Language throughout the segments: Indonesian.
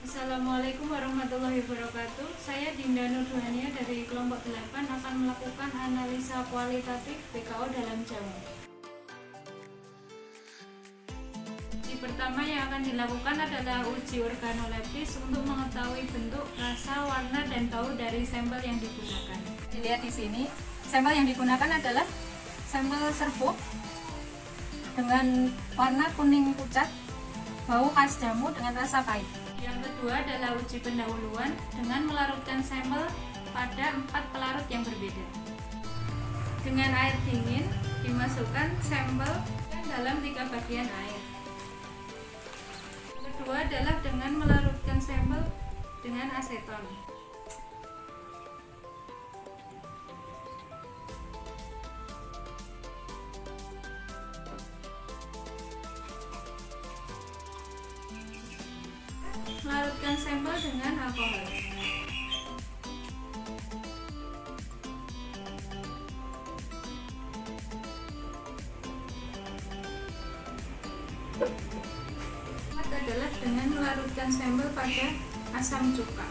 Assalamualaikum warahmatullahi wabarakatuh. Saya Dinda Nurhania dari kelompok 8 akan melakukan analisa kualitatif PKO dalam jamu. Uji pertama yang akan dilakukan adalah uji organoleptis untuk mengetahui bentuk, rasa, warna, dan bau dari sampel yang digunakan. Dilihat di sini, sampel yang digunakan adalah sampel serbuk dengan warna kuning pucat, bau khas jamu dengan rasa pahit. Yang kedua adalah uji pendahuluan dengan melarutkan sampel pada 4 pelarut yang berbeda. Dengan air dingin, dimasukkan sampel dalam 3 bagian air. Yang kedua adalah dengan melarutkan sampel dengan aseton. Melarutkan sampel dengan alkohol. Keempat adalah dengan melarutkan sampel pada asam cuka.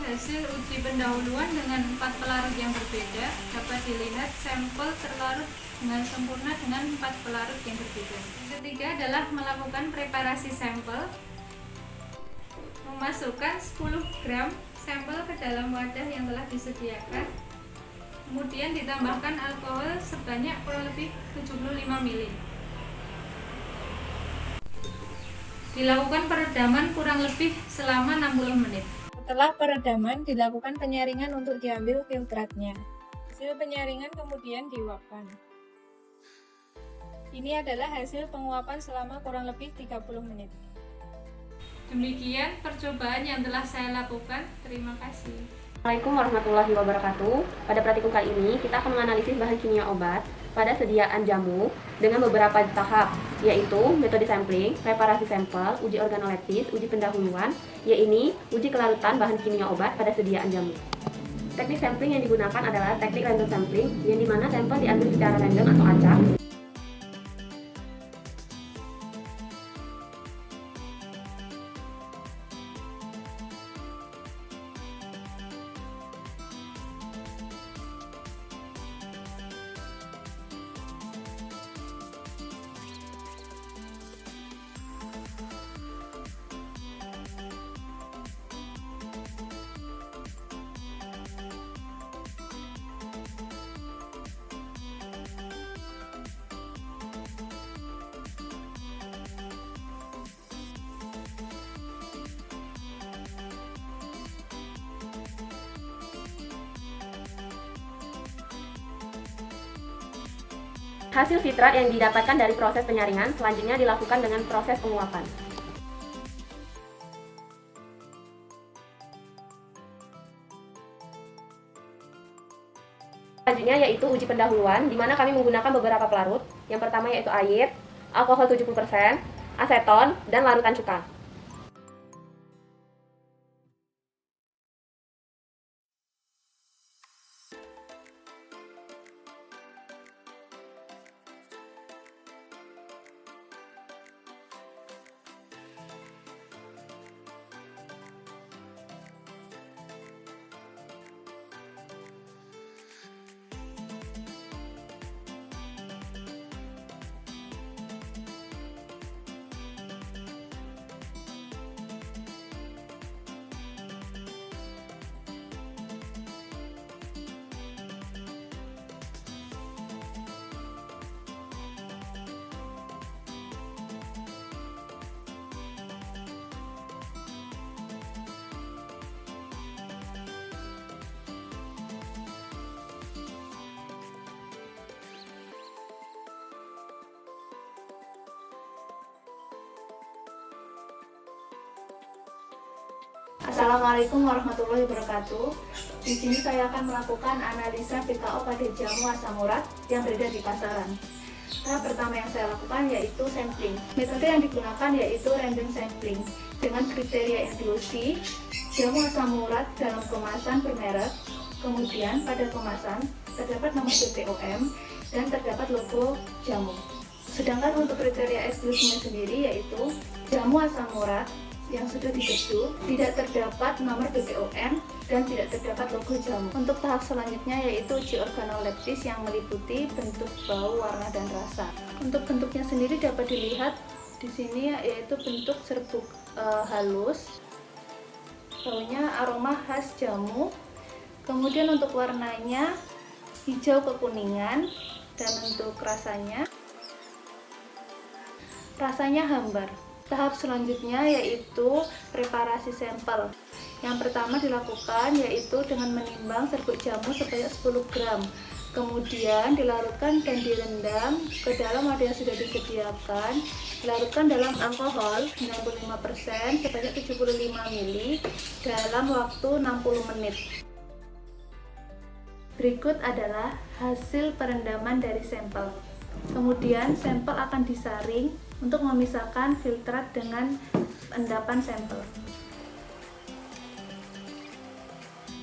Hasil uji pendahuluan dengan 4 pelarut yang berbeda dapat dilihat sampel terlarut dengan sempurna dengan 4 pelarut yang berbeda. Yang ketiga adalah melakukan preparasi sampel. Memasukkan 10 gram sampel ke dalam wadah yang telah disediakan. Kemudian ditambahkan alkohol sebanyak kurang lebih 75 ml. Dilakukan peredaman kurang lebih selama 60 menit. Setelah peredaman, dilakukan penyaringan untuk diambil filtratnya. Hasil penyaringan kemudian diuapkan. Ini adalah hasil penguapan selama kurang lebih 30 menit. Demikian percobaan yang telah saya lakukan. Terima kasih. Assalamualaikum warahmatullahi wabarakatuh. Pada praktikum kali ini, kita akan menganalisis bahan kimia obat pada sediaan jamu dengan beberapa tahap, yaitu metode sampling, preparasi sampel, uji organoleptis, uji pendahuluan, yaitu uji kelarutan bahan kimia obat pada sediaan jamu. Teknik sampling yang digunakan adalah teknik random sampling, yang dimana sampel diambil secara random atau acak. Hasil filtrat yang didapatkan dari proses penyaringan selanjutnya dilakukan dengan proses penguapan. Selanjutnya yaitu uji pendahuluan, di mana kami menggunakan beberapa pelarut. Yang pertama yaitu air, alkohol 70%, aseton, dan larutan cuka. Assalamualaikum warahmatullahi wabarakatuh. Di sini saya akan melakukan analisa PKO pada jamu asam urat yang beredar di pasaran. Tahap pertama yang saya lakukan yaitu sampling. Metode yang digunakan yaitu random sampling dengan kriteria inklusi, jamu asam urat dalam kemasan bermerek, Kemudian pada kemasan terdapat nomor BPOM dan terdapat logo jamu. Sedangkan untuk kriteria eksklusifnya sendiri yaitu jamu asam urat yang sudah diseduh, tidak terdapat nomor BPOM dan tidak terdapat logo jamu. Untuk tahap selanjutnya yaitu uji organoleptis yang meliputi bentuk, bau, warna, dan rasa. Untuk bentuknya sendiri dapat dilihat di sini yaitu bentuk serbuk halus, baunya aroma khas jamu. Kemudian untuk warnanya hijau kekuningan, dan untuk rasanya hambar. Tahap selanjutnya yaitu preparasi sampel. Yang pertama dilakukan yaitu dengan menimbang serbuk jamu sebanyak 10 gram. Kemudian dilarutkan dan direndam ke dalam wadah yang sudah disediakan. Dilarutkan dalam alkohol 95% sebanyak 75 ml dalam waktu 60 menit. Berikut adalah hasil perendaman dari sampel. Kemudian sampel akan disaring untuk memisahkan filtrat dengan endapan sampel.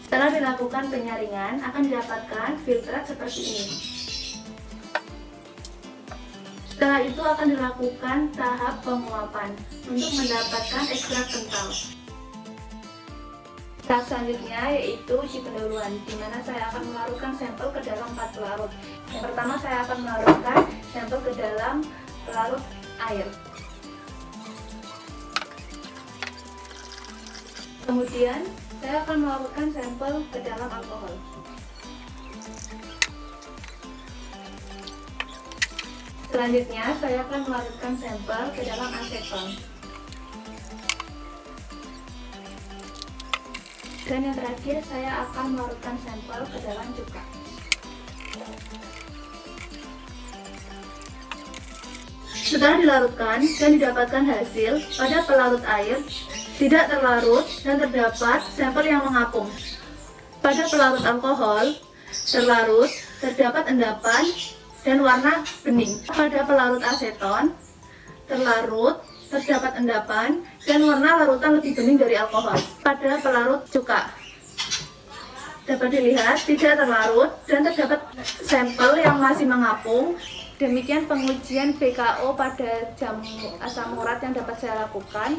Setelah dilakukan penyaringan, akan didapatkan filtrat seperti ini. Setelah itu akan dilakukan tahap penguapan untuk mendapatkan ekstrak kental. Tahap selanjutnya yaitu uji pendahuluan, di mana saya akan melarutkan sampel ke dalam 4 pelarut. Yang pertama saya akan melarutkan sampel ke dalam pelarut air. Kemudian saya akan melarutkan sampel ke dalam alkohol. Selanjutnya saya akan melarutkan sampel ke dalam aseton. Dan yang terakhir saya akan melarutkan sampel ke dalam cuka. Setelah dilarutkan dan didapatkan hasil pada pelarut air tidak terlarut dan terdapat sampel yang mengapung. Pada pelarut alkohol terlarut, terdapat endapan dan warna bening. Pada pelarut aseton terlarut, terdapat endapan dan warna larutan lebih bening dari alkohol. Pada pelarut cuka dapat dilihat tidak terlarut dan terdapat sampel yang masih mengapung. Demikian pengujian BKO pada jamu asam urat yang dapat saya lakukan.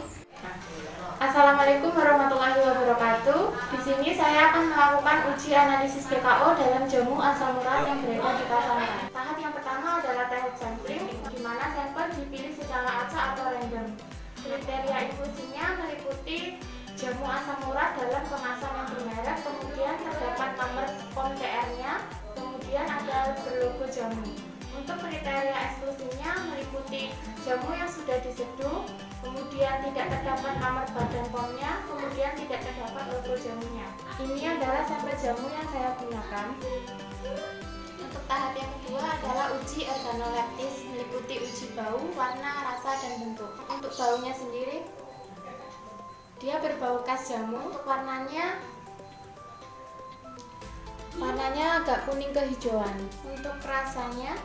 Assalamualaikum warahmatullahi wabarakatuh. Di sini saya akan melakukan uji analisis BKO dalam jamu asam urat yang beredar di pasaran. Tahap yang pertama adalah tahap sampling, di mana sampel dipilih secara acak atau random. Kriteria infusinya meliputi jamu asam urat dalam kemasan yang bermerek, kemudian terdapat nomor POM CR-nya, kemudian ada berlogo jamu. Untuk kriteria eksklusifnya meliputi jamu yang sudah diseduh, kemudian tidak terdapat nomor badan POM-nya, kemudian tidak terdapat logo jamunya. Ini adalah sampel jamu yang saya gunakan. Untuk tahap yang kedua adalah uji organoleptis, meliputi uji bau, warna, rasa, dan bentuk. Untuk baunya sendiri, dia berbau khas jamu. Untuk warnanya agak kuning kehijauan. Untuk rasanya,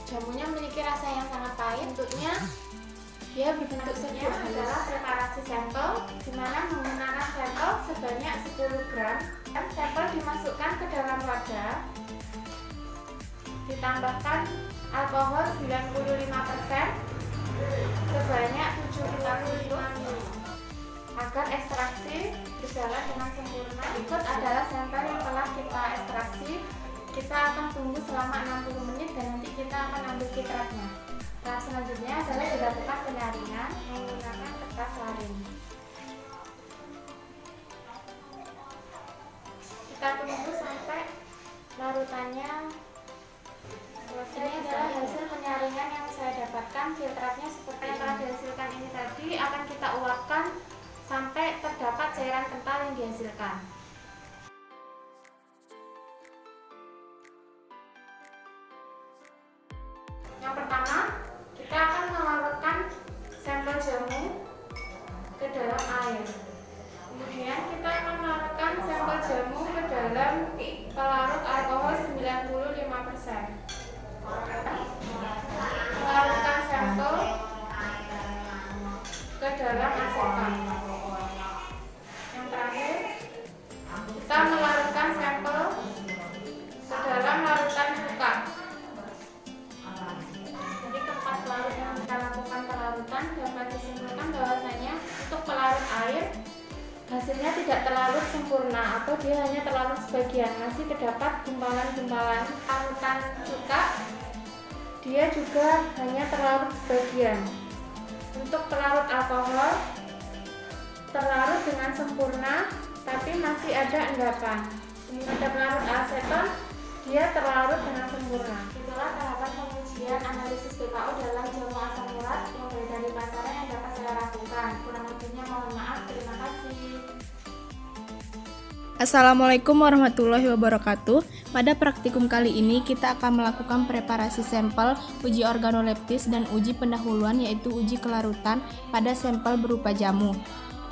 jamunya memiliki rasa yang sangat pahit. Bentuknya dia berbentuk seduh adalah preparasi sampel, di mana menggunakan sampel sebanyak 10 gram. Dan sampel dimasukkan ke dalam wadah, ditambahkan alkohol 95% sebanyak 755 ml agar ekstraksi berjalan dengan sempurna. Berikut adalah sampel yang telah kita ekstraksi. Kita akan tunggu selama 60 menit dan nanti kita akan ambil filtratnya. Tahap selanjutnya adalah dilakukan penyaringan menggunakan kertas laring. Kita tunggu sampai larutannya. Ini adalah hasil penyaringan yang saya dapatkan. Filtratnya seperti yang telah dihasilkan ini tadi akan kita uapkan sampai terdapat cairan kental yang dihasilkan. Yang pertama, kita akan melarutkan sampel jamu ke dalam air. Kemudian kita akan melarutkan sampel jamu ke dalam pelarut alkohol 95%. Melarutkan sampel ke dalam aseton. Yang terakhir, kita melarutkan sampel Hasilnya tidak terlarut sempurna atau dia hanya terlarut sebagian. Masih terdapat gumpalan-gumpalan parutan cuka, dia juga hanya terlarut sebagian. Untuk pelarut alkohol, terlarut dengan sempurna tapi masih ada endapan. Pada pelarut aseton, dia terlarut dengan sempurna. Itulah tahapan pengujian analisis PKO dalam jamu asam urat yang beredar di pasaran yang dapat saya lakukan. Kurang lebihnya mohon maaf. Terima kasih. Assalamualaikum warahmatullahi wabarakatuh. Pada praktikum kali ini kita akan melakukan preparasi sampel, uji organoleptis, dan uji pendahuluan yaitu uji kelarutan pada sampel berupa jamu.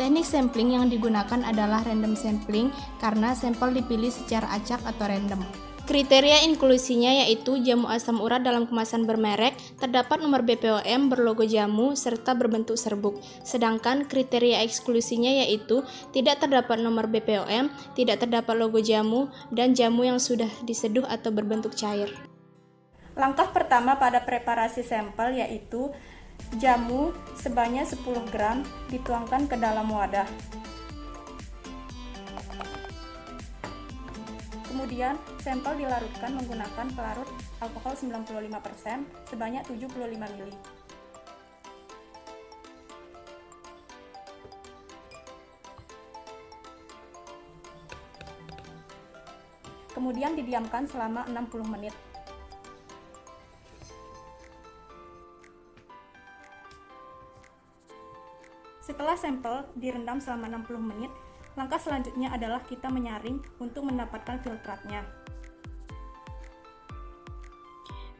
Teknik sampling yang digunakan adalah random sampling karena sampel dipilih secara acak atau random. Kriteria inklusinya yaitu jamu asam urat dalam kemasan bermerek, terdapat nomor BPOM berlogo jamu, serta berbentuk serbuk. Sedangkan kriteria eksklusinya yaitu tidak terdapat nomor BPOM, tidak terdapat logo jamu, dan jamu yang sudah diseduh atau berbentuk cair. Langkah pertama pada preparasi sampel yaitu jamu sebanyak 10 gram dituangkan ke dalam wadah. Kemudian, sampel dilarutkan menggunakan pelarut alkohol 95% sebanyak 75 ml. Kemudian didiamkan selama 60 menit. Setelah sampel direndam selama 60 menit, langkah selanjutnya adalah kita menyaring untuk mendapatkan filtratnya.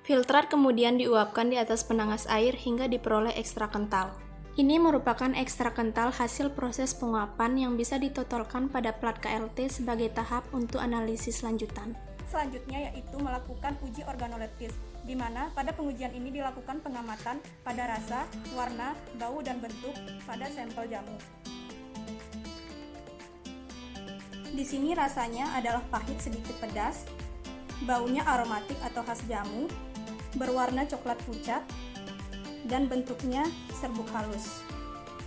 Filtrat kemudian diuapkan di atas penanas air hingga diperoleh ekstrak kental. Ini merupakan ekstrak kental hasil proses penguapan yang bisa ditotolkan pada plat KLT sebagai tahap untuk analisis lanjutan. Selanjutnya yaitu melakukan uji organoleptis, di mana pada pengujian ini dilakukan pengamatan pada rasa, warna, bau, dan bentuk pada sampel jamu. Di sini rasanya adalah pahit sedikit pedas, baunya aromatik atau khas jamu, berwarna coklat pucat, dan bentuknya serbuk halus.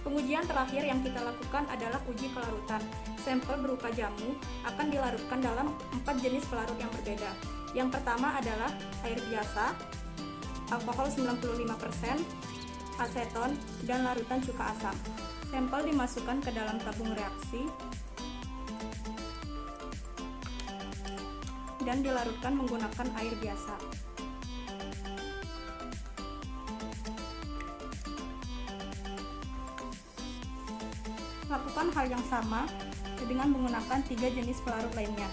Pengujian terakhir yang kita lakukan adalah uji kelarutan. Sampel berupa jamu akan dilarutkan dalam 4 jenis pelarut yang berbeda. Yang pertama adalah air biasa, alkohol 95%, aseton, dan larutan cuka asam. Sampel dimasukkan ke dalam tabung reaksi dan dilarutkan menggunakan air biasa. Lakukan hal yang sama dengan menggunakan 3 jenis pelarut lainnya.